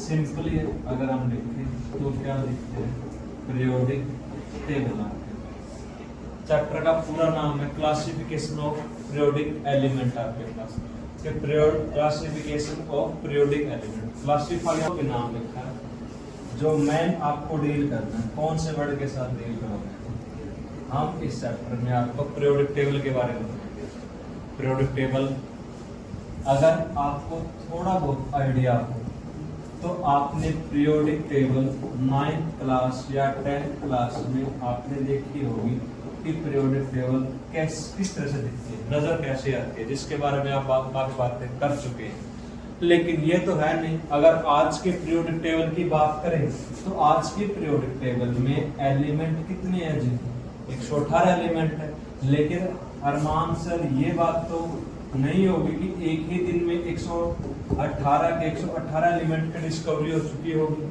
Simply अगर हम लिखें तो क्या लिखते हैं, पीरियोडिक टेबल। चैप्टर का पूरा नाम है क्लासिफिकेशन ऑफ पीरियोडिक एलिमेंट। आपके पास classification of periodic element, classifier के नाम लिखा है। जो मेन आपको डील करना है, कौन से वर्ड के साथ डील करोगे, हम इस चैप्टर में आपको पीरियोडिक टेबल के बारे में बताएंगे। पीरियोडिक टेबल अगर आपको थोड़ा बहुत आइडिया हो तो आपने पीरियोडिक टेबल 9th क्लास या 10th क्लास में आपने देखी होगी कि पीरियोडिक टेबल किस तरह से दिखती है, नजर कैसे आती है, जिसके बारे में आप काफी बातें कर चुके हैं। लेकिन ये तो है नहीं, अगर आज के पीरियोडिक टेबल की बात करें तो आज के पीरियोडिक टेबल में एलिमेंट कितने हैं जी, 118 एलिमेंट है। लेकिन अरमान सर ये बात तो नहीं होगी कि एक ही दिन में 118 एलिमेंट की डिस्कवरी हो चुकी होगी।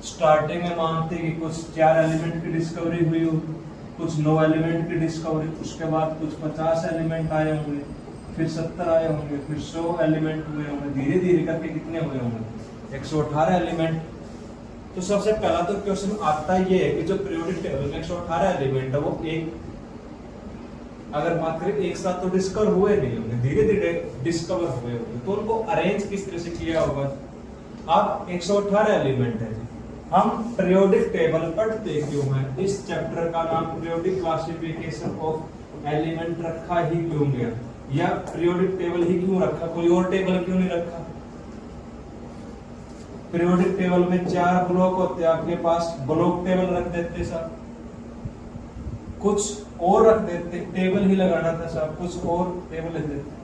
स्टार्टिंग में मानते कि कुछ 4 एलिमेंट की डिस्कवरी हुई होगी, कुछ 9 एलिमेंट की डिस्कवरी, उसके बाद कुछ 50 एलिमेंट आए होंगे, फिर 70 आए होंगे, फिर 100 एलिमेंट हुए होंगे, धीरे धीरे करके कितने हुए होंगे, 118 एलिमेंट। तो सबसे पहला तो क्वेश्चन आता ये है कि जो पीरियोडिक टेबल में 118 एलिमेंट है वो एक अगर बात करें एक साथ तो डिस्कवर हुए नहीं होंगे, धीरे धीरे डिस्कवर हुए होंगे, तो उनको अरेंज किस तरह से किया होगा। अब 118 एलिमेंट है, हम पीरियोडिक टेबल पढ़ते क्यों हैं, इस चैप्टर का नाम पीरियोडिक क्लासिफिकेशन ऑफ एलिमेंट रखा ही क्यों गया, या पीरियोडिक टेबल ही क्यों रखा, कोई और टेबल क्यों नहीं रखा। पीरियोडिक टेबल में 4 ब्लॉक होते हैं आपके पास, ब्लॉक टेबल रख देते साहब, कुछ और रख देते, टेबल ही लगाना था साहब, कुछ और टेबल रख देते।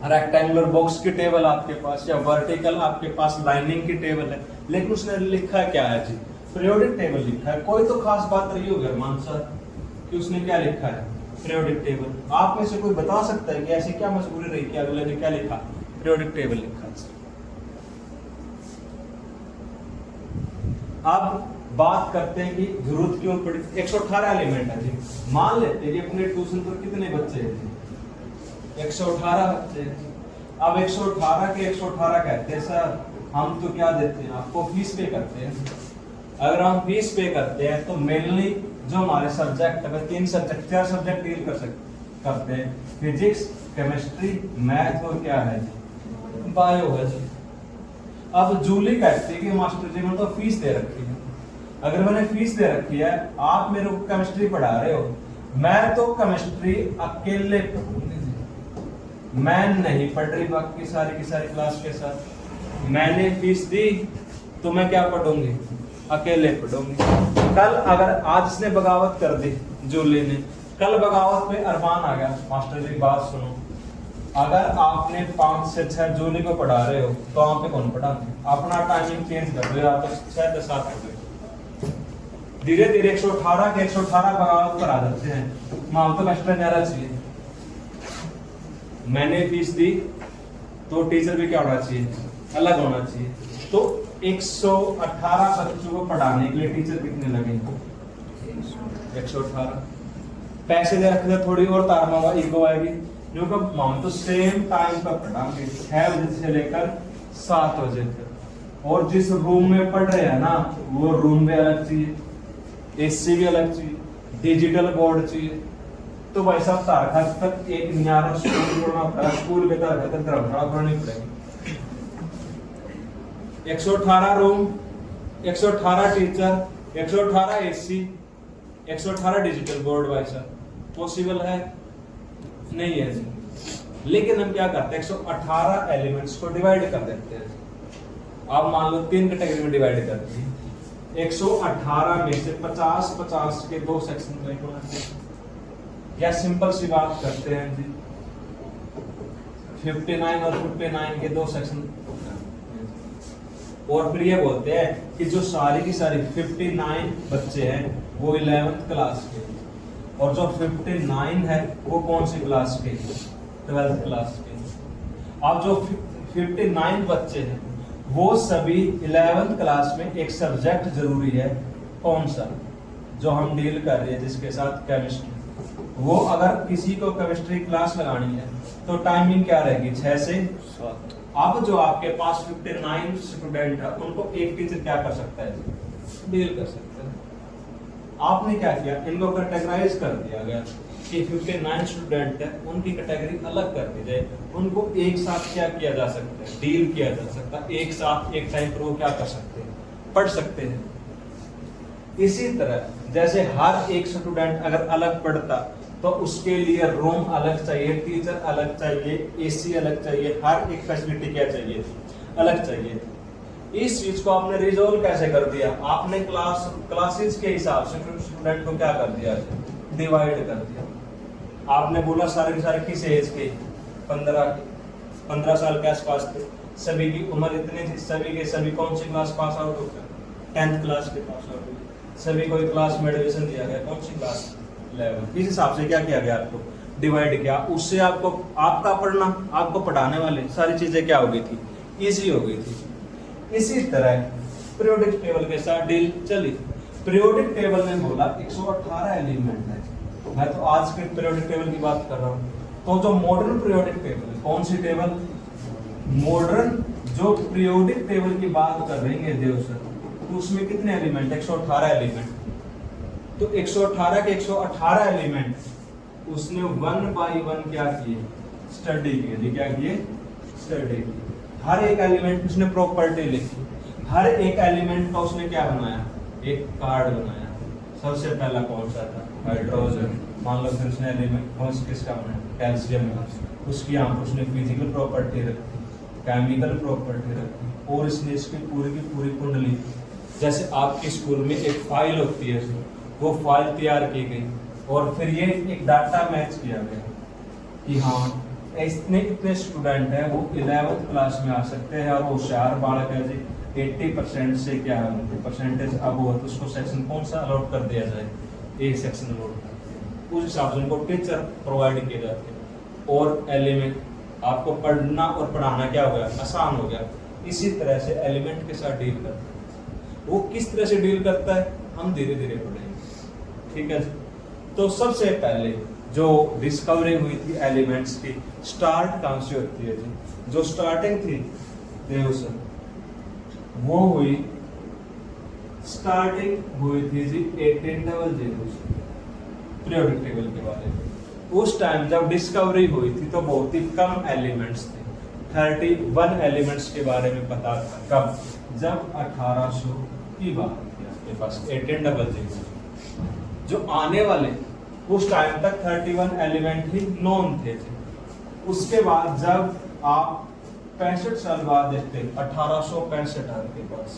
रेक्टेंगुलर बॉक्स की टेबल आपके पास, या वर्टिकल आपके पास लाइनिंग की टेबल है, लेकिन उसने लिखा क्या है जी, पीरियोडिक टेबल लिखा है। कोई तो खास बात रही होगी अरमान सर कि उसने क्या लिखा है, पीरियोडिक टेबल। आप में से कोई बता सकता है कि ऐसी क्या मजबूरी रही कि अगले ने क्या लिखा, पीरियोडिक टेबल लिखा है। अब बात करते हैं कि जरूरत क्यों पड़ी। 118 एलिमेंट है जी, मान लेते हैं कि अपने ट्यूशन पर कितने बच्चे हैं जी, 118 बच्चे हैं। अब 118 के 118 कहते हैं सर, हम तो क्या देते हैं आपको, फीस पे करते हैं। अगर हम फीस पे करते हैं तो मेनली जो हमारे सब्जेक्ट है 4 सब्जेक्ट डील करते हैं, फिजिक्स, केमिस्ट्री, मैथ और क्या है जी, बायो है जी। अब जूली कहती है कि मास्टर जी मैंने तो फीस दे रखी है, अगर मैंने फीस दे रखी है, आप मेरे को केमिस्ट्री पढ़ा रहे हो, मैं तो केमिस्ट्री अकेले पढ़ूंगी, मैं नहीं पढ़ रही बाकी सारी की सारी क्लास के साथ। मैंने फीस दी तो मैं क्या पढ़ूंगी, अकेले पढ़ूंगी। कल अगर आज इसने बगावत कर दी जूली ने, कल बगावत पे अरमान आ गया, मास्टर जी बात सुनो, अगर आपने 5 से 6 जूली को पढ़ा रहे हो तो आप पे कौन पढ़ाते, अपना टाइमिंग चेंज कर दो, या तो 6 से 7 हो गए। धीरे धीरे 118 के 118 बगावत पर आ जाते हैं, माल तो एक्स्ट्रा ज्यादा चाहिए। मैंने फीस दी तो टीचर भी क्या होना चाहिए, अलग होना चाहिए। तो 118 बच्चों को पढ़ाने के लिए टीचर कितने लगेंगे, 118। पैसे दे रखे थे, थोड़ी और तार मांगा ईगो आएगी, जो कि हम तो सेम टाइम पर पढ़ाएंगे, 6 बजे से लेकर 7 बजे तक। और जिस रूम में पढ़ रहे हैं ना, वो रूम भी अलग चाहिए, एसी भी अलग चाहिए, डिजिटल बोर्ड चाहिए। तो भाई साहब तारखा तक एक न्यारा स्कूल छोड़ना पड़ा, स्कूल के तारखा तक धर्मशाला खोलनी पड़ेगी। 118 room, 118 teacher, 118 AC, 118 digital board, भाई साहब पॉसिबल है नहीं है जी। लेकिन हम क्या करते हैं, 118 एलिमेंट्स को डिवाइड कर देते हैं। आप मान लो 3 कैटेगरी में डिवाइड करते हैं, 118 में से 50-50 के 2 सेक्शन में बनाते हैं, या सिंपल सी बात करते हैं जी 59 और 59 के 2 सेक्शन। और फिर ये बोलते हैं कि जो सारी की सारी 59 बच्चे हैं वो 11th क्लास के, और जो 59 है वो कौन सी क्लास के, 12th क्लास के। अब जो 59 बच्चे हैं वो सभी 11th क्लास में एक सब्जेक्ट जरूरी है, कौन सा, जो हम डील कर रहे हैं जिसके साथ, केमिस्ट्री। वो अगर किसी को केमिस्ट्री क्लास लगानी है तो टाइमिंग क्या रहेगी, 6 से 7। अब जो आपके पास 59 स्टूडेंट है उनको एक टीचर क्या कर सकता है, डील कर सकता है। आपने क्या किया, इनको कैटेगराइज कर दिया गया कि 59 स्टूडेंट है, उनकी कैटेगरी अलग कर दी जाए, उनको एक साथ क्या किया जा सकता है, डील किया जा सकता है, एक साथ एक टाइम पर वो क्या कर सकते हैं, पढ़ सकते हैं। इसी तरह जैसे हर एक स्टूडेंट अगर अलग पढ़ता तो उसके लिए रूम अलग चाहिए, टीचर अलग चाहिए, एसी अलग चाहिए, हर एक फैसिलिटी क्या चाहिए थी, अलग चाहिए थी। इस चीज को आपने रिजोल्व कैसे कर दिया, आपने क्लासेस के हिसाब से स्टूडेंट को क्या कर दिया, डिवाइड कर दिया। आपने बोला सारे के सारे किस एज के, 15 साल के आसपास थे, सभी की उम्र इतनी थी, सभी के सभी कौन सी क्लास पास आउट होकर 10th क्लास के पास आउट हुए, सभी को एक क्लास में एडमिशन दिया गया, कौन सी क्लास 11। इस हिसाब से क्या किया गया, आपको डिवाइड किया। उससे आपको आपका पढ़ना, आपको पढ़ाने वाले सारी चीजें क्या हो गई थी, इजी हो गई थी। इसी तरह पीरियोडिक टेबल के साथ डील चली। पीरियोडिक टेबल ने बोला 118 एलिमेंट है, मैं तो आज के पीरियोडिक टेबल की बात कर रहा हूँ। तो जो मॉडर्न पीरियोडिक टेबल है, कौन सी टेबल, मॉडर्न जो पीरियोडिक टेबल की बात कर रहे हैं देव सर, तो उसमें कितने एलिमेंट, 118 एलिमेंट। तो 118 के 118 एलिमेंट उसने 1 बाय 1 क्या किए, स्टडी किए। क्या किए, स्टडी किए। हर एक एलिमेंट उसने प्रॉपर्टी लिखी, हर एक एलिमेंट का उसने क्या बनाया, एक कार्ड बनाया। सबसे पहला कौन सा था, हाइड्रोजन। मान लो फिर उसने एलिमेंट कौन सा किसका बनाया, कैल्शियम का। उसकी यहाँ पर उसने फिजिकल प्रॉपर्टी रखी, केमिकल प्रॉपर्टी रखी, और इसने इसकी पूरी की पूरी कुंडली, जैसे आपके स्कूल में एक फाइल होती है, वो फाइल तैयार की गई और फिर ये एक डाटा मैच किया गया कि हाँ इतने स्टूडेंट हैं वो 11th क्लास में आ सकते हैं और वो होशियार बालक है जी, 80% से क्या है परसेंटेज अब हो तो उसको सेक्शन कौन सा अलॉट कर दिया जाए, ए सेक्शन अलॉट कर दिया। उस हिसाब से उनको टीचर प्रोवाइड किए जाते हैं और एलिमेंट आपको पढ़ना और पढ़ाना क्या हो गया, आसान हो गया। इसी तरह से एलिमेंट के साथ डील करता है। वो किस तरह से डील करता है हम धीरे धीरे पढ़ेंगे, ठीक है। तो सबसे पहले जो डिस्कवरी हुई थी एलिमेंट्स की, स्टार्ट कहां से होती है जी, जो स्टार्टिंग थी देव सर, वो हुई, स्टार्टिंग हुई थी जी 1800 से पीरियोडिक टेबल के बारे में। उस टाइम जब डिस्कवरी हुई थी तो बहुत ही कम एलिमेंट्स थे, 31 एलिमेंट्स के बारे में पता था। कब, जब 1800 की बात थी आपके पास, 1800। जो आने वाले उस टाइम तक 31 एलिमेंट ही नॉन थे। उसके बाद जब आप 65 साल बाद देखते 1865 आपके पास,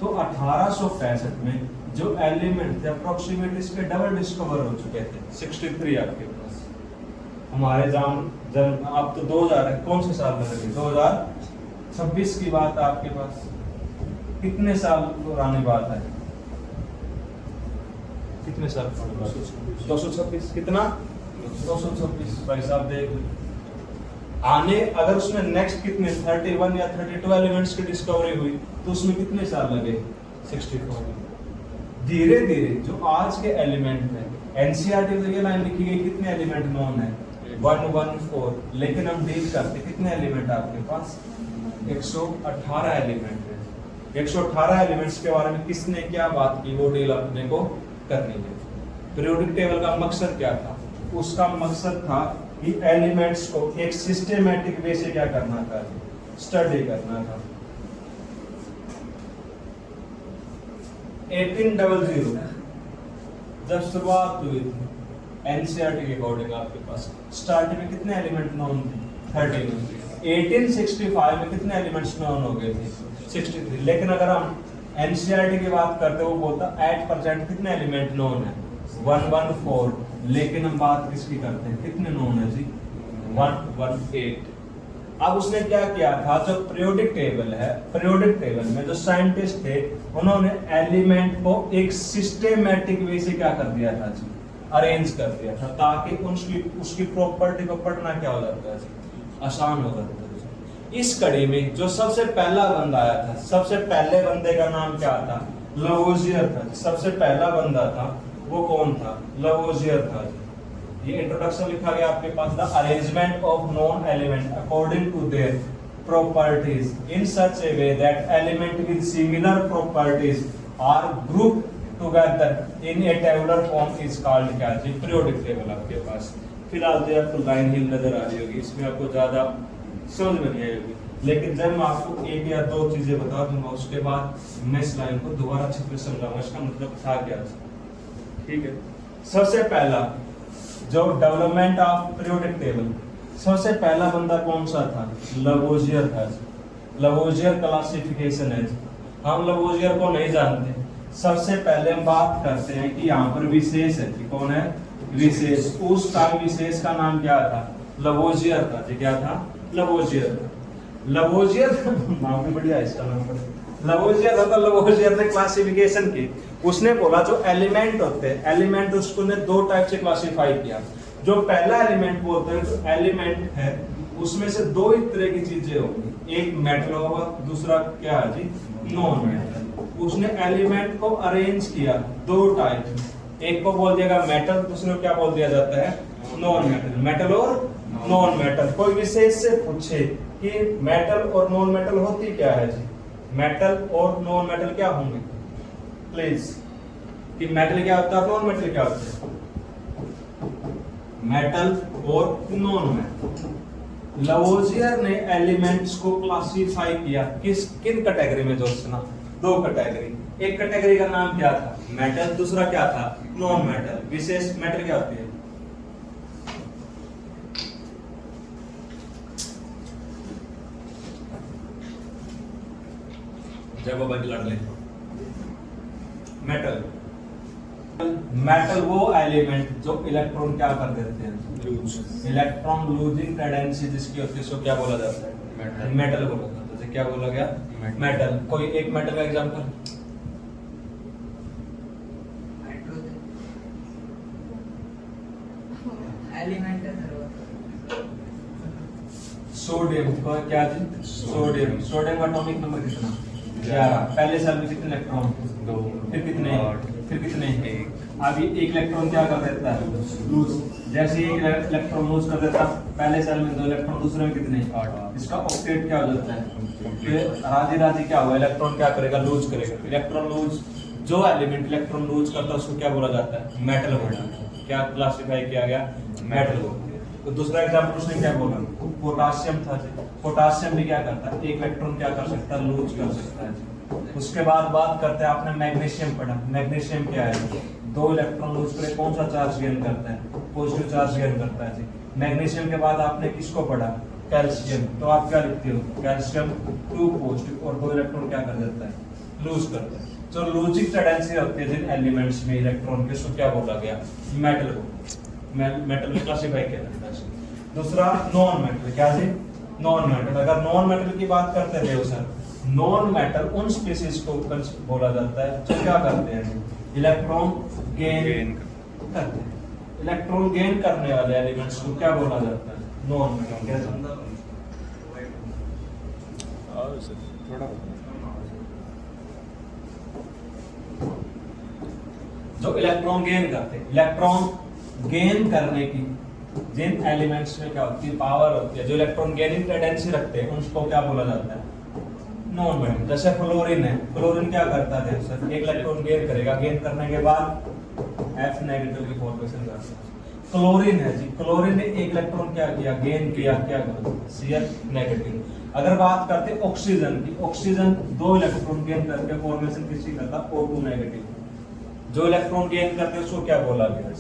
तो 1865 में जो एलिमेंट थे अप्रोक्सीमेट इसके डबल डिस्कवर हो चुके थे, 63 आपके पास। हमारे जब आप तो 2000 है, कौन से साल में लगे, 2026 की बात आपके पास, कितने साल पुरानी बात है, कितने साल, 226, कितना 226 भाई साहब देख। आने अगर उसमें नेक्स्ट कितने 31 या 32 एलिमेंट्स की डिस्कवरी हुई तो उसमें कितने साल लगे, 64। धीरे धीरे जो आज के एलिमेंट है, एनसीईआरटी में ये लाइन लिखी गई कितने एलिमेंट नॉन है, 114, लेकिन हम डील करते कितने एलिमेंट आपके पास, 118 एलिमेंट है। 118 एलिमेंट्स के बारे में किसने क्या बात की, वो डील अपने को करनी है। पीरियोडिक टेबल का मकसद क्या था, उसका मकसद था कि एलिमेंट्स को एक सिस्टेमेटिक वे से क्या करना था, स्टडी करना था। 1800 जब शुरुआत हुई थी एनसीईआरटी के अकॉर्डिंग आपके पास स्टार्टिंग में कितने एलिमेंट नॉन थे, 13। 1865 में कितने एलिमेंट्स नॉन हो गए थे, 63। लेकिन अगर हम एनसीईआरटी की बात करते हो बोलता 8% कितने एलिमेंट नॉन है, 114। लेकिन हम बात किसकी करते हैं, कितने नॉन है जी, 118। अब उसने क्या किया था, जो पीरियोडिक टेबल है, पीरियोडिक टेबल में जो साइंटिस्ट थे उन्होंने एलिमेंट को एक सिस्टेमेटिक वे से क्या कर दिया था जी, अरेंज कर दिया था, ताकि उसकी प्रॉपर्टी को पढ़ना क्या हो जाता है, आसान हो जाता है। इस कड़ी में जो सबसे पहला बंदा आया था, सबसे पहले बंदे का नाम क्या था, लवोजियर था। सबसे पहला बंदा था वो कौन था, लवोजियर था। ये इंट्रोडक्शन लिखा गया आपके पास, the arrangement of non element according to their properties in such a way that element with similar properties are grouped together in a tabular form is called क्या जी periodic table। आपके पास फिलहाल तो आपको लाइन हिल नजर आ रही होगी, इसमें आपको ज्यादा समझ में नहीं आएगी, लेकिन जब मैं आपको एक या दो चीजें बता दूंगा उसके बाद मैं इस लाइन को दोबारा अच्छे से समझाऊंगा इसका मतलब था क्या। ठीक है, सबसे पहला जो डेवलपमेंट ऑफ पीरियोडिक टेबल, सबसे पहला बंदा कौन सा था? लवोजियर था। लवोजियर क्लासिफिकेशन है। हम लवोजियर को नहीं जानते, सबसे पहले हम बात करते हैं कि यहाँ पर विशेष है कि कौन है? विशेष। उस टाइम विशेष का नाम क्या था? लवोजियर था जी। क्या था? लवोजियर। लवोजियर नाम भी बढ़िया है इसका नाम पर। लवोजियर था, लवोजियर ने क्लासिफिकेशन की, उसने बोला जो एलिमेंट होते हैं, एलिमेंट उसको ने दो टाइप से क्लासिफाई किया। जो पहला एलिमेंट बोलते हैं, जो एलिमेंट है उसमें से दो ही तरह की चीजें होंगी, एक मेटल होगा, दूसरा क्या है जी? Non metal. उसने एलिमेंट को अरेंज किया दो टाइप, एक को बोल दिया मेटल, दूसरे को क्या बोल दिया जाता है? Non metal. मेटल और नॉन मेटल। कोई विशेष से पूछे कि मेटल और नॉन मेटल होती क्या है जी? मेटल और नॉन मेटल क्या होंगे प्लीज? कि मेटल क्या होता है, नॉन मेटल क्या होता है? मेटल और नॉन मेटल। लवोजियर ने एलिमेंट्स को क्लासिफाई किया किन कैटेगरी में? दोस्तों दो कैटेगरी। एक कैटेगरी का नाम क्या था? मेटल। दूसरा क्या था? Non metal. विशेष मेटल क्या होती है? जब वो लड़ ले। मेटल। मेटल वो एलिमेंट जो इलेक्ट्रॉन क्या कर देते हैं? लूज। इलेक्ट्रॉन लूजिंग टेंडेंसी जिसकी होती है उसको क्या बोला जाता है? मेटल बोला जाता है। क्या बोला गया? मेटल। कोई एक मेटल का एग्जांपल? सोडियम का क्या जी? सोडियम। सोडियम का एटॉमिक नंबर कितना? 11। पहले सेल में कितने इलेक्ट्रॉन? 2। फिर कितने? फिर कितने? 1। अभी एक इलेक्ट्रॉन क्या कर देता है? लूज। जैसे एक इलेक्ट्रॉन लूज कर देता है, पहले सेल में 2 इलेक्ट्रॉन, दूसरे में कितने? 8। इसका ऑक्टेट क्या हो जाता है? फिर राजी राजी क्या हुआ? इलेक्ट्रॉन क्या करेगा? लूज करेगा। इलेक्ट्रॉन लूज, जो एलिमेंट इलेक्ट्रॉन लूज करता है उसको क्या बोला जाता है? मेटल बोला। क्या क्लासिफाई किया गया? मेटल बोला। तो दूसरा एग्जांपल उसने क्या बोला? पोटासियम था जी। पोटासियम भी क्या करता है? एक इलेक्ट्रॉन क्या कर सकता है? लूज कर सकता है जी। उसके बाद बात करते हैं, आपने मैग्नीशियम पढ़ा। मैग्नीशियम क्या है? 2 इलेक्ट्रॉन लूज करे कौन सा चार्ज गेन करता है? पॉजिटिव चार्ज गेन करता है जी। मैग्नीशियम के बाद आपने किसको पढ़ा? कैल्शियम। तो आप क्या लिखते हो? कैल्शियम 2 पॉजिटिव और 2 इलेक्ट्रॉन क्या कर देता है? लूज करता है। जो लूजिंग टेंडेंसी होती है जिन एलिमेंट्स में इलेक्ट्रॉन के, उसको क्या बोला गया? मेटल को। मेटल में क्लासिफाई किया जाता है। दूसरा नॉन मेटल। क्या जी? Non metal. अगर नॉन मेटल की बात करते थे सर, नॉन मेटल उन स्पीशीज को बोला जाता है जो क्या करते हैं? इलेक्ट्रॉन गेन करते हैं। इलेक्ट्रॉन गेन करने वाले एलिमेंट्स को क्या बोला जाता है? Non metal. क्या समझा? थोड़ा जो इलेक्ट्रॉन गेन करते हैं, इलेक्ट्रॉन गेन करने की जिन एलिमेंट्स में क्या होती है? पावर होती है, जो इलेक्ट्रॉन गेनिंग टेंडेंसी रखते हैं उसको क्या बोला जाता है? Non metal. जैसे फ्लोरीन है, फ्लोरीन क्या करता है सर? एक इलेक्ट्रॉन गेन करेगा, गेन करने के बाद F नेगेटिव की फॉर्मेशन करता है। क्लोरीन है जी, क्लोरीन ने एक इलेक्ट्रॉन क्या किया? गेन किया। क्या करो? Cl negative. अगर बात करते हैं ऑक्सीजन की, ऑक्सीजन 2 इलेक्ट्रॉन गेन करके फॉर्मेशन किसकी करता? O2 negative. जो इलेक्ट्रॉन गेन करते हैं उसको क्या बोला गया?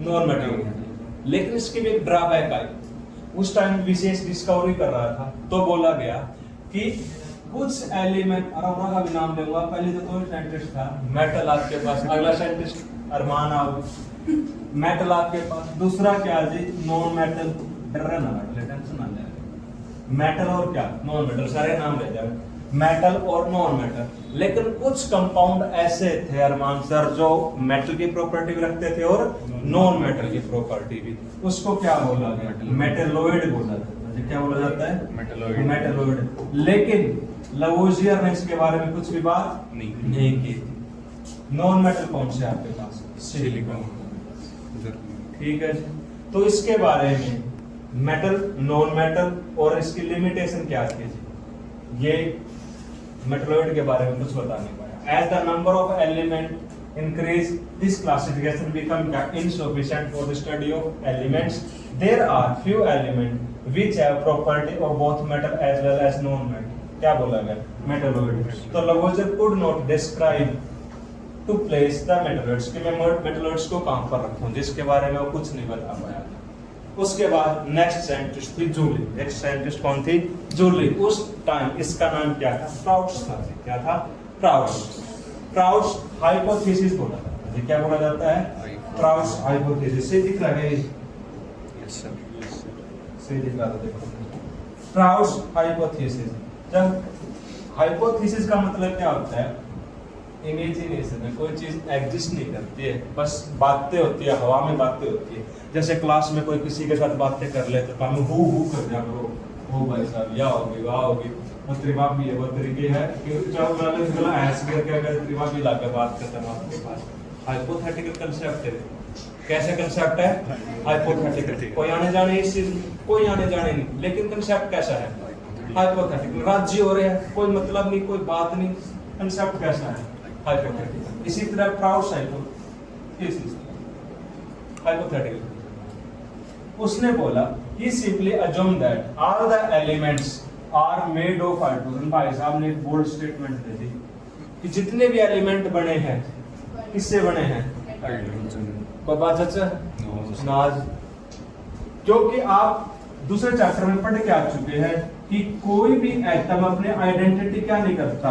Non metal. लेकिन इसकी भी एक ड्रॉबैक आई। उस टाइम विशेष डिस्कवरी कर रहा था तो बोला गया कि कुछ एलिमेंट, अरोरा का भी नाम लूंगा, पहले तो कोई साइंटिस्ट था, मेटल आपके पास, अगला साइंटिस्ट अरमान आओ, मेटल आपके पास, दूसरा क्या जी? Non metal. डर ना टेंशन ना ले, मेटल और क्या? नॉन मेटल, सारे नाम ले जाओ, मेटल और नॉन मेटल। लेकिन कुछ कंपाउंड ऐसे थे अरमान सर जो मेटल की प्रॉपर्टी भी रखते थे और नॉन मेटल की प्रॉपर्टी भी। उसको क्या बोला गया? मेटलोइड बोला जाता है। क्या बोला जाता है? मेटलोइड। मेटलोइड। लेकिन लवोजियर ने इसके बारे में कुछ भी बात नहीं की थी। नॉन मेटल कौन से आपके पास? सिलिकॉन। ठीक है जी। तो इसके बारे में मेटल, नॉन मेटल, और इसकी लिमिटेशन क्या थी जी, ये मेटलॉइड के बारे में कुछ बता नहीं पाया। As the number of element increase this classification become insufficient for the study of elements. There are few element which have property of both metal as well as non metal. क्या बोला गया, मेटलॉइड। तो Lavoisier could not describe to place the metalloids, कि मैं metalloids को कहां पर रखूं, जिसके बारे में वो कुछ नहीं बता पाया। उसके बाद नेक्स्ट साइंटिस्ट थी जूली। नेक्स्ट साइंटिस्ट कौन थी, जूली। उस टाइम इसका नाम क्या था, प्राउड्स था। क्या था, प्राउड्स। प्राउड्स हाइपोथेसिस बोला जाता है। क्या बोला जाता है, प्राउड्स हाइपोथेसिस। से दिख रहा है, यस सर, से दिख रहा है, देखो प्राउड्स हाइपोथेसिस। जब हाइपोथेसिस का मतलब क्या होता है, इमेजिनेशन है, कोई चीज एग्जिस्ट नहीं करती है, बस बातें होती है, हवा में बातें होती है। जैसे क्लास में कोई किसी के साथ बातें कर ले तो हम हु कर दिया करो, हो भाई साहब या होगी वाह होगी, वो त्रिभाग भी है, वो तरीके है कि चाहे वाले बोला ऐसे करके अगर त्रिभाग भी लाकर बात करता है आपके पास। हाइपोथेटिकल कांसेप्ट है। कैसे कांसेप्ट है, हाइपोथेटिकल। कोई आने जाने इस चीज, कोई आने जाने नहीं, लेकिन कांसेप्ट कैसा है, हाइपोथेटिकल। राज्य हो रहे हैं, कोई मतलब नहीं, कोई बात नहीं, कांसेप्ट कैसा है, हाइपोथेटिकल। इसी तरह प्राउड्स हाइपोथेटिकल। उसने बोला he simply assumed that all the elements are made of hydrogen। भाई साहब ने एक बोल्ड स्टेटमेंट दे दी कि जितने भी एलिमेंट बने हैं किससे बने हैं, हाइड्रोजन। कोई बात चाचा नाज, क्योंकि आप दूसरे चैप्टर में पढ़ के आ चुके हैं कि कोई भी एटम अपने आइडेंटिटी क्या नहीं करता,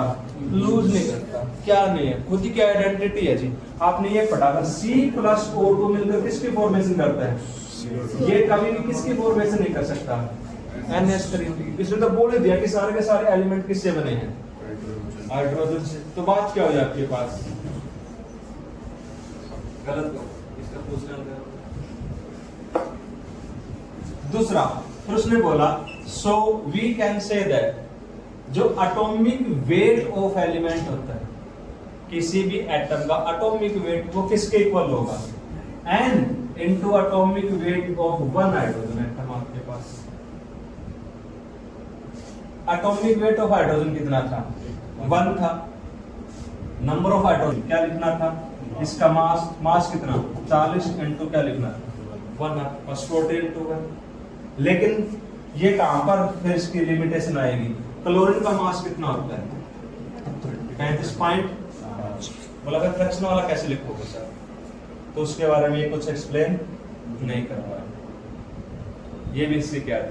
लूज नहीं करता। क्या नहीं है, खुद की आइडेंटिटी है जी। आपने ये पढ़ा था C+O2 मिलकर किसकी फॉर्मेशन करता है, ये कभी भी किसकी फॉर्मेशन नहीं कर सकता, NH3। इसने तो बोल ही दिया कि सारे के सारे एलिमेंट किससे बने हैं, हाइड्रोजन से। तो बात क्या हो जाती है, पास गलत इसका पूछना। दूसरा प्रश्न बोला so we can say that जो एटॉमिक वेट ऑफ एलिमेंट होता है, किसी भी एटम का एटॉमिक वेट वो किसके इक्वल होगा, n into atomic weight of one hydrogen atom। आपके पास एटॉमिक वेट ऑफ हाइड्रोजन कितना था, 1 था। नंबर ऑफ हाइड्रोजन क्या लिखना था, इसका मास कितना, 40 इंटू क्या लिखना था, 1 बस 40 इंटू 1। लेकिन ये कहां पर फिर इसकी लिमिटेशन आएगी, क्लोरीन का मास कितना होता है, 35.5। बोला फिर फ्रैक्शन वाला कैसे लिखोगे सर, तो उसके बारे में ये कुछ एक्सप्लेन नहीं कर पाया। ये भी इससे क्या है,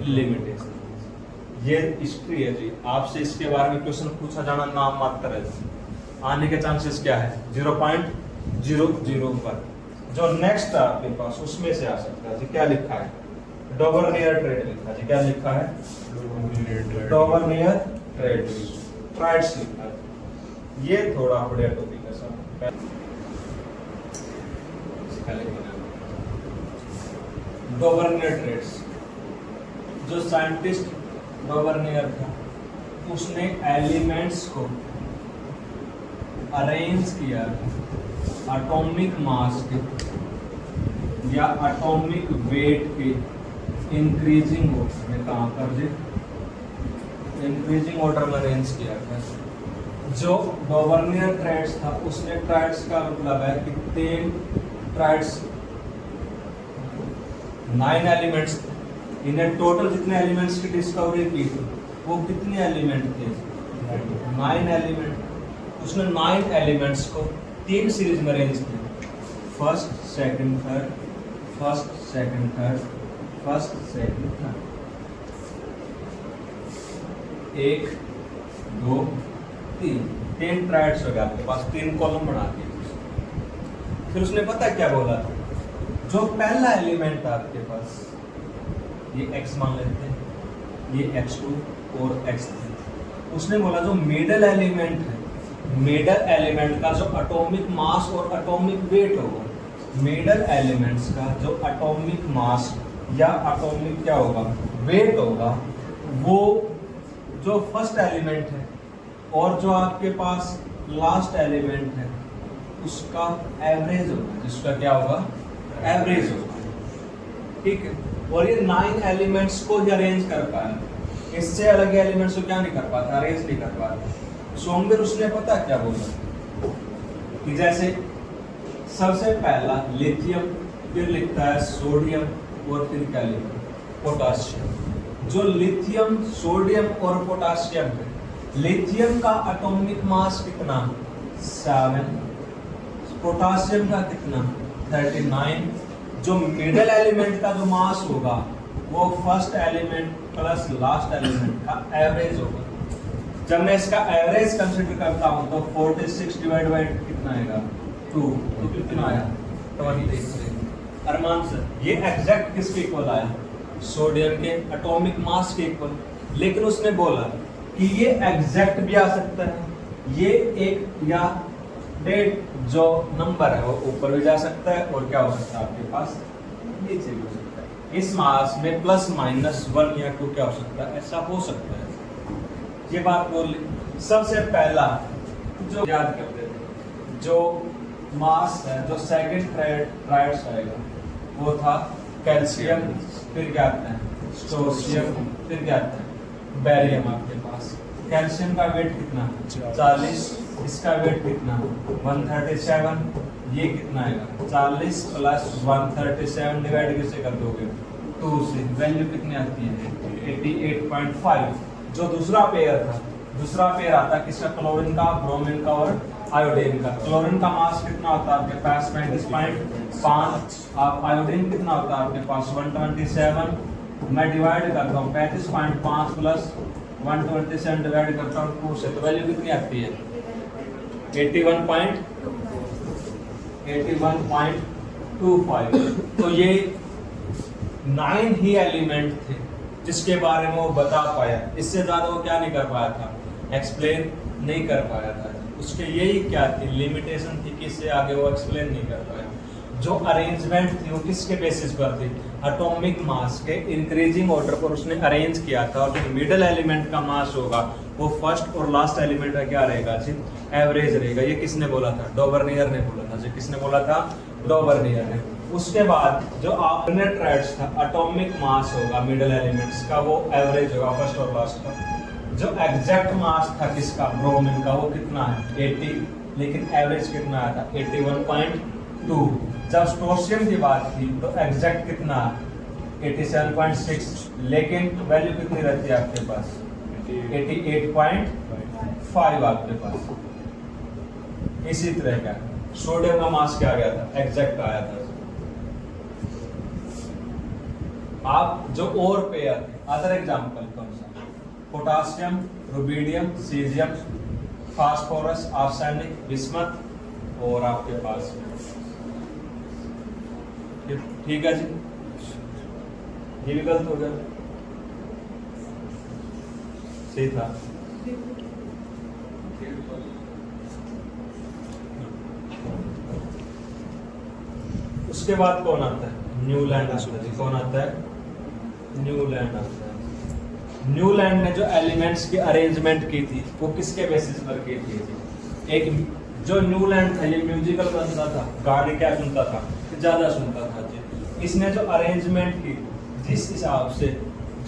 लिमिटेशन। ये हिस्ट्री है जी, आपसे इसके बारे में क्वेश्चन पूछा जाना नाम मात्र है, आने के चांसेस क्या है 0.00 पर। जो नेक्स्ट है आपके पास उसमें से आ सकता है जी। क्या लिखा है, डोवर्नियर ट्रेड लिखा है जी। क्या लिखा है, डोवर्नियर ट्रेड, ट्राइड्स लिखा है। ये थोड़ा बढ़िया टॉपिक है सर। डोवर्नियर ट्रेड्स, जो साइंटिस्ट डोवर्नियर था उसने एलिमेंट्स को अरेंज किया एटॉमिक मास के या एटॉमिक वेट के इंक्रीजिंग ऑर्डर में। कहां पर जी, इंक्रीजिंग ऑर्डर में अरेंज किया था। जो डोवर्नियर ट्राइड्स था उसने ट्राइड्स का मतलब है कि 3 ट्राइड्स 9 एलिमेंट्स थे। इन्हें टोटल जितने एलिमेंट्स की डिस्कवरी की थी वो कितने एलिमेंट थे, 9 एलिमेंट। उसने 9 एलिमेंट्स को 3 सीरीज में अरेंज किया, first second third, first second third, first second third. 1 2 3 triads हो गए आपके पास, 3 कॉलम बना दिए। फिर उसने पता क्या बोला, जो पहला एलिमेंट था आपके पास ये x मान लेते हैं, ये x2 और x3। उसने बोला जो मिडल एलिमेंट है, मिडल एलिमेंट का जो एटॉमिक मास और एटॉमिक वेट होगा, मिडल एलिमेंट्स का जो एटॉमिक मास या एटॉमिक क्या होगा, वेट होगा, वो जो फर्स्ट एलिमेंट है और जो आपके पास लास्ट एलिमेंट है उसका एवरेज होगा, जिसका क्या होगा, एवरेज होगा। ठीक है। और ये 9 एलिमेंट्स को ही अरेंज कर पाया, इससे अलग एलिमेंट्स को क्या नहीं कर पाता, अरेंज नहीं कर पाता। सोमवीर उसने पता क्या बोला कि जैसे सबसे पहला लिथियम, फिर लिखता है सोडियम और फिर क्या लिखता है पोटाशियम। जो लिथियम, सोडियम और पोटाशियम है, लिथियम का एटॉमिक मास कितना 7, पोटाशियम का कितना 39। जो मिडल एलिमेंट का जो मास होगा वो first element plus last element का एवरेज होगा। जब मैं इसका एवरेज कंसीडर करता हूं तो 46 डिवाइड बाय कितना आएगा 2, तो कितना आया 23। अरमान सर ये एग्जैक्ट किसके इक्वल आया, सोडियम के एटॉमिक मास के इक्वल। लेकिन उसने बोला कि ये एग्जैक्ट भी आ सकता है, ये एक या डेट जो नंबर है वो ऊपर भी जा सकता है और क्या हो सकता है आपके पास नीचे भी हो सकता है। इस मास में प्लस माइनस 1 या 2 क्या हो सकता है, ऐसा हो सकता है। ये बात बोल ली। सबसे पहला जो याद करते थे, जो मास है, जो सेकंड ट्राइड्स आएगा वो था कैल्शियम, फिर क्या आता है स्टोशियम, फिर क्या आता है बेरियम। आपके पास कैल्शियम का वेट कितना 40, इसका वेट कितना 137, ये कितना आएगा 40 प्लस 137 डिवाइड किससे कर दोगे 2 से, वैल्यू कितनी आती है 88.5। जो दूसरा पेयर था, दूसरा पेयर आता किसका, क्लोरीन का, ब्रोमीन का और आयोडीन का। क्लोरीन का मास कितना होता है आपके पास 35.5, आप आयोडीन कितना होता है आपके पास 127। मैं डिवाइड करता हूँ 35.5 प्लस 127 डिवाइड करता हूँ 2 से, तो वैल्यू कितनी आती है 81.25। तो ये 9 ही एलिमेंट थे जिसके बारे में वो बता पाया, इससे ज्यादा वो क्या नहीं कर पाया था, एक्सप्लेन नहीं कर पाया था। उसके यही क्या थी, लिमिटेशन थी कि इससे आगे वो एक्सप्लेन नहीं कर पाया। जो अरेंजमेंट थी वो किसके बेसिस पर थी, एटॉमिक मास के इंक्रीजिंग ऑर्डर पर उसने अरेंज किया था। और जो मिडिल एलिमेंट का मास होगा वो फर्स्ट और लास्ट एलिमेंट का क्या रहेगा जी, एवरेज रहेगा। ये किसने बोला था, डॉवर्नियर ने बोला था जी। किसने बोला था, डॉवर्नियर ने। उसके बाद जो अल्टरनेट ट्राइड्स था, एटॉमिक मास होगा मिडिल एलिमेंट्स का वो एवरेज होगा फर्स्ट और लास्ट का। जो एग्जैक्ट मास था किसका, ब्रोमीन का, वो कितना है 80, लेकिन एवरेज कितना आया था 81.2। जब स्टोशियम की बात थी तो एग्जैक्ट कितना 87.6, लेकिन वैल्यू कितनी रहती है आपके पास 88.5 आपके पास। इसी तरह का सोडियम का मास क्या आ गया था, एग्जैक्ट आया था। आप जो और पेयर थे, अदर एग्जांपल कौन सा, potassium, rubidium, caesium, phosphorus, arsenic, bismuth और आपके पास ठीक है जी। ये भी गलत हो गया, सही था। उसके बाद कौन आता है, न्यूलैंड आता है। कौन आता है, न्यूलैंड आता है। न्यूलैंड ने जो एलिमेंट्स की अरेंजमेंट की थी वो किसके बेसिस पर की थी। एक जो न्यूलैंड था ये म्यूजिकल बनता था, गाने क्या सुनता था, ज्यादा सुनता था जी। इसने जो अरेंजमेंट की, जिस हिसाब से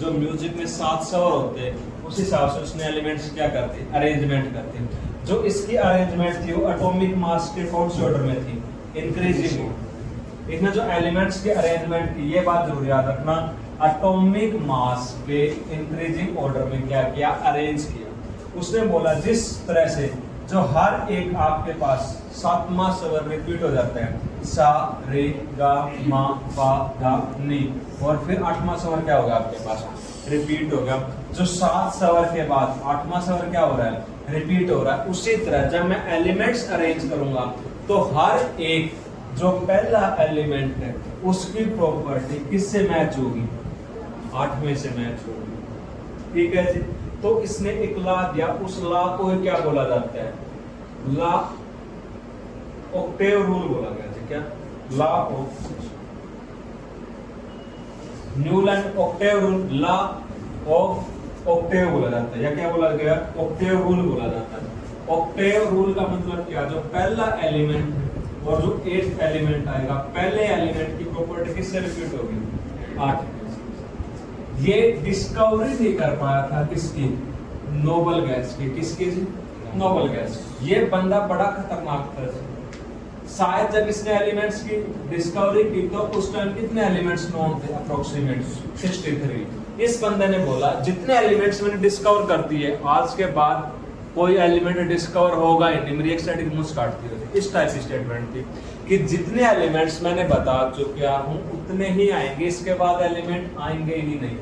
जो म्यूजिक में 7 स्वर होते हैं उस हिसाब से उसने एलिमेंट्स क्या करते, अरेंजमेंट करते। जो इसकी अरेंजमेंट थी वो एटॉमिक मास के कौन से ऑर्डर में थी, इंक्रीजिंग। इसने जो एलिमेंट्स के अरेंजमेंट की, ये बात जरूर याद रखना, एटॉमिक मास के इंक्रीजिंग ऑर्डर में क्या किया, अरेंज किया। उसने बोला जिस तरह से जो हर एक आपके पास 7वां स्वर रिपीट हो जाता है, सा रे गा मा पा धा नी, और फिर 8वां स्वर क्या होगा आपके पास, रिपीट होगा। जो 7 स्वर के बाद 8वां स्वर क्या हो रहा है, रिपीट हो रहा है। उसी तरह जब मैं एलिमेंट्स अरेंज करूंगा तो हर एक जो पहला एलिमेंट है उसकी प्रॉपर्टी किससे मैच होगी, 8वें से मैच होगी। ठीक है जी। तो इसने एक लॉ दिया, उस लॉ को क्या बोला जाता है, लॉ ऑक्टेव रूल बोला गया जी। क्या, law of Newland octave rule, law of octave बोला जाता है, या क्या बोला गया, ऑक्टेव रूल बोला जाता है। ऑक्टेव रूल का मतलब क्या, जो पहला एलिमेंट और जो 8th एलिमेंट आएगा, पहले एलिमेंट की प्रॉपर्टी किससे रिपीट होगी, 8 से। ये डिस्कवरी नहीं कर पाया था किसकी, नोबल गैस की। किसकी जी? Noble gas. ये बंदा बड़ा खतरनाक था जी। शायद जब इसने एलिमेंट्स की डिस्कवरी की तो उस टाइम कितने एलिमेंट्स नोन थे? अप्रोक्सीमेट 63। इस बंदे ने बोला जितने एलिमेंट्स मैंने डिस्कवर कर दिए आज के बाद कोई एलिमेंट डिस्कवर होगा ही नहीं। मेरी एक साइड की मुझ काटती रहती। इस टाइप की स्टेटमेंट थी कि जितने एलिमेंट्स मैंने बता चुका हूं उतने ही आएंगे, इसके बाद एलिमेंट आएंगे ही नहीं।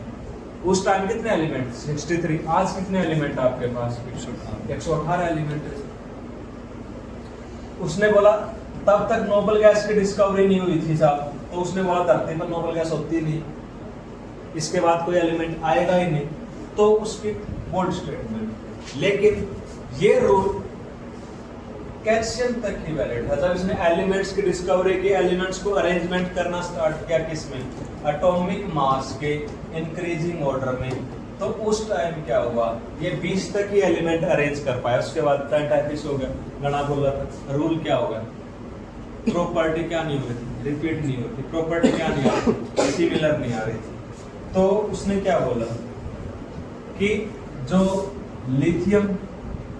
उस टाइम कितने एलिमेंट? 63। आज कितने एलिमेंट आपके पास? 118 एलिमेंट है। उसने बोला तब तक नोबल गैस की डिस्कवरी नहीं हुई थी साहब, तो उसने बोला धरती पर नोबल गैस होती नहीं, इसके बाद कोई एलिमेंट आएगा ही नहीं। तो उसकी बोल्ड स्टेटमेंट। लेकिन ये रूल कैल्शियम तक ही वैलिड है। जब इसने एलिमेंट्स की डिस्कवरी की, एलिमेंट्स को अरेंजमेंट करना स्टार्ट किया किसमें? एटॉमिक मास के इंक्रीजिंग ऑर्डर में। तो उस टाइम क्या हुआ? ये 20 तक ही एलिमेंट अरेंज कर पाया। उसके बाद पेंटाइपिस हो गया, गणा बोला था। रूल क्या होगा? प्रॉपर्टी क्या नहीं हो रही थी? रिपीट नहीं होती। प्रॉपर्टी क्या नहीं आ रही थी? सिमिलर नहीं आ रही थी। तो उसने क्या बोला कि जो लिथियम,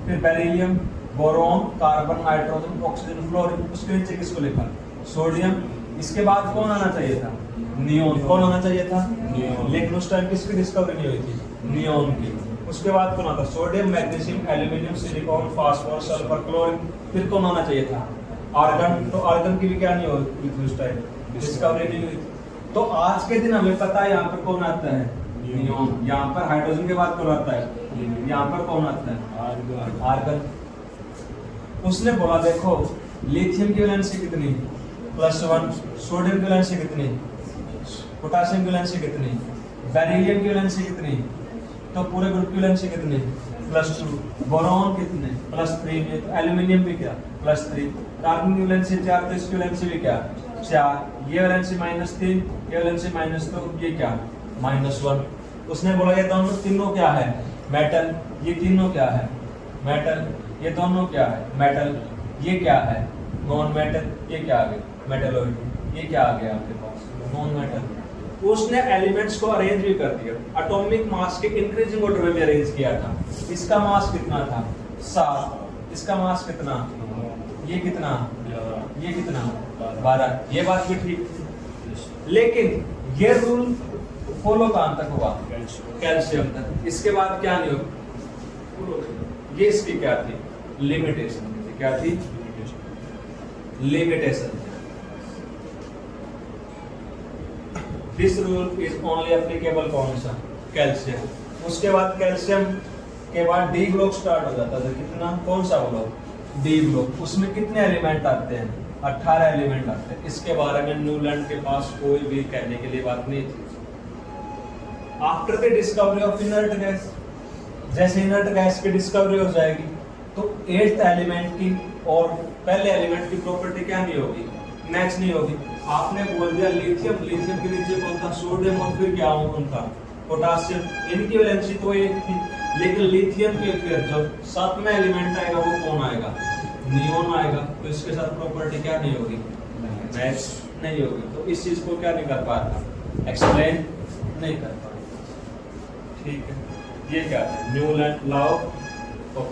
फिर beryllium, boron, carbon, nitrogen, oxygen, fluorine, उसके नीचे किसको लिखा? सोडियम। इसके बाद कौन आना चाहिए था? नियोन। कौन आना चाहिए था? नियोन। लेकिन उस टाइम किसकी डिस्कवरी नहीं हुई थी? नियोन की। उसके बाद कौन आता? Sodium, magnesium, aluminium, silicon, phosphorus, sulphur, chlorine. फिर कौन आना चाहिए था? आर्गन। तो आर्गन की भी क्या नहीं हुई थी उस टाइम? डिस्कवरी नहीं हुई थी। तो आज के दिन हमें पता है यहाँ पर कौन आता है? नियोन। यहाँ पर हाइड्रोजन के बाद कौन आता है? यहाँ पर कौन आता है? आर्गन। उसने बोला देखो लिथियम की वैलेंसी कितनी? +1। सोडियम की वैलेंसी कितनी? पोटेशियम की वैलेंसी कितनी? बेरिलियम की वैलेंसी कितनी? तो पूरे ग्रुप की वैलेंसी कितनी? +2। बोरॉन कितने? +3। तो एल्यूमिनियम भी क्या? +3। कार्बन की वैलेंसी 4, तो इसकी वैलेंसी भी क्या? 4। ये वैलेंसी -3, ये वैलेंसी -, तो ये क्या? -1। उसने बोला ये दोनों तीनों क्या है? मेटल। ये तीनों क्या है? मेटल। ये दोनों क्या है? मेटल। ये क्या है? Non metal. ये क्या आ गया? मेटलॉइड। ये क्या आ गया आपके पास? Non metal. उसने एलिमेंट्स को अरेंज भी कर दिया, एटॉमिक मास के इंक्रीजिंग ऑर्डर में भी अरेंज किया था। इसका मास कितना था? 7। इसका मास कितना? ये कितना? ये कितना? 12। ये बात भी ठीक। लेकिन ये रूल फॉलो कहां तक हुआ? कैल्शियम तक। इसके बाद क्या नहीं हुआ? ये इसकी क्या थी? लिमिटेशन। क्या थी? Limitation. This rule is only applicable कौन सा? कैल्शियम। उसके बाद कैल्शियम के बाद डी ब्लॉक स्टार्ट हो जाता था। कितना? कौन सा ब्लॉक? D block. उसमें कितने एलिमेंट आते हैं? 18 एलिमेंट आते हैं। इसके बारे में न्यूलैंड के पास कोई भी कहने के लिए बात नहीं थी। After the discovery of inert gas, जैसे इनर्ट गैस की डिस्कवरी हो जाएगी तो 8th एलिमेंट की और पहले एलिमेंट की प्रॉपर्टी क्या नहीं होगी? मैच नहीं होगी। आपने बोल दिया लिथियम, लिथियम के नीचे कौन था? सोडियम, और फिर क्या उनका? पोटेशियम। इनकी वैलेंसी तो एक थी, लेकिन लिथियम के फिर जो 7वां एलिमेंट आएगा वो कौन आएगा? नियोन आएगा। तो इसके साथ प्रॉपर्टी क्या नहीं होगी? मैच नहीं होगी। तो इस चीज को क्या नहीं कर पाता? एक्सप्लेन नहीं कर पाता। ठीक है, ये क्या है? Newland law of